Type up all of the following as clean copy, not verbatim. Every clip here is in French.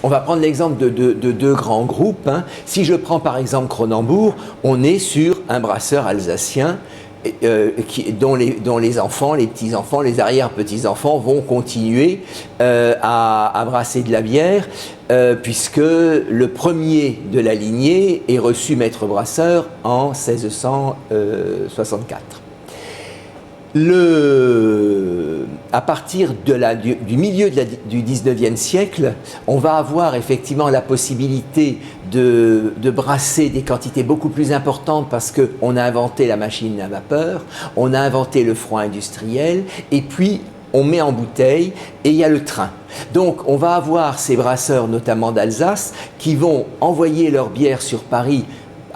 on va prendre l'exemple de deux grands groupes. Hein. Si je prends par exemple Cronenbourg, on est sur un brasseur alsacien dont les enfants, les petits-enfants, les arrière-petits-enfants vont continuer à brasser de la bière, puisque le premier de la lignée est reçu maître brasseur en 1664. À partir du milieu du 19e siècle, on va avoir effectivement la possibilité de brasser des quantités beaucoup plus importantes parce qu'on a inventé la machine à vapeur, on a inventé le froid industriel, et puis on met en bouteille et il y a le train. Donc on va avoir ces brasseurs, notamment d'Alsace, qui vont envoyer leur bière sur Paris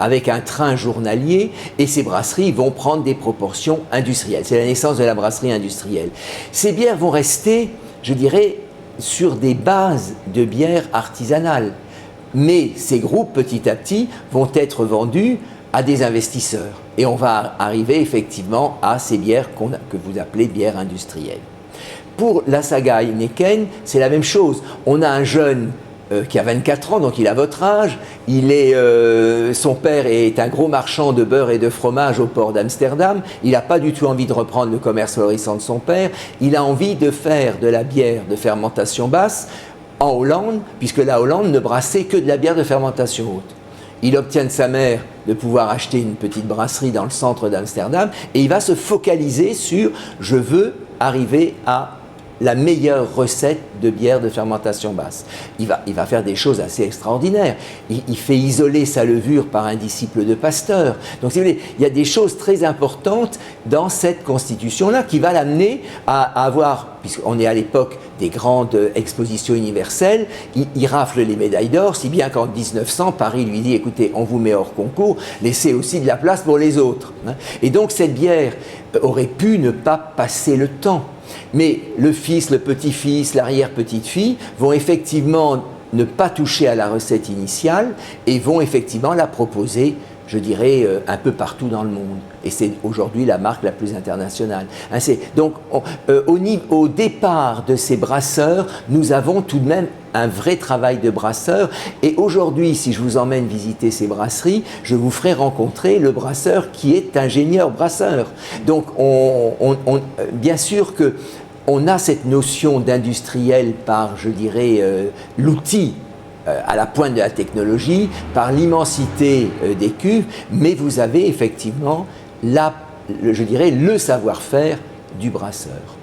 avec un train journalier, et ces brasseries vont prendre des proportions industrielles. C'est la naissance de la brasserie industrielle. Ces bières vont rester, je dirais, sur des bases de bières artisanales. Mais ces groupes, petit à petit, vont être vendus à des investisseurs. Et on va arriver effectivement à ces bières que vous appelez bières industrielles. Pour la saga Heineken, c'est la même chose. On a un jeune qui a 24 ans, donc il a votre âge. Son père est un gros marchand de beurre et de fromage au port d'Amsterdam. Il n'a pas du tout envie de reprendre le commerce florissant de son père. Il a envie de faire de la bière de fermentation basse en Hollande, puisque la Hollande ne brassait que de la bière de fermentation haute. Il obtient de sa mère de pouvoir acheter une petite brasserie dans le centre d'Amsterdam, et il va se focaliser sur « je veux arriver à la meilleure recette de bière de fermentation basse ». Il va faire des choses assez extraordinaires. Il fait isoler sa levure par un disciple de Pasteur. Donc, si vous voulez, il y a des choses très importantes dans cette constitution-là qui va l'amener à avoir, puisqu'on est à l'époque des grandes expositions universelles, il rafle les médailles d'or, si bien qu'en 1900, Paris lui dit « écoutez, on vous met hors concours, laissez aussi de la place pour les autres ». Et donc, cette bière aurait pu ne pas passer le temps. Mais le fils, le petit-fils, l'arrière-petite-fille vont effectivement ne pas toucher à la recette initiale et vont effectivement la proposer, je dirais, un peu partout dans le monde. Et c'est aujourd'hui la marque la plus internationale. Donc, au départ de ces brasseurs, nous avons tout de même un vrai travail de brasseur. Et aujourd'hui, si je vous emmène visiter ces brasseries, je vous ferai rencontrer le brasseur qui est ingénieur brasseur. Donc, bien sûr que on a cette notion d'industriel par, je dirais, l'outil à la pointe de la technologie, par l'immensité des cuves, mais vous avez effectivement je dirais, le savoir-faire du brasseur.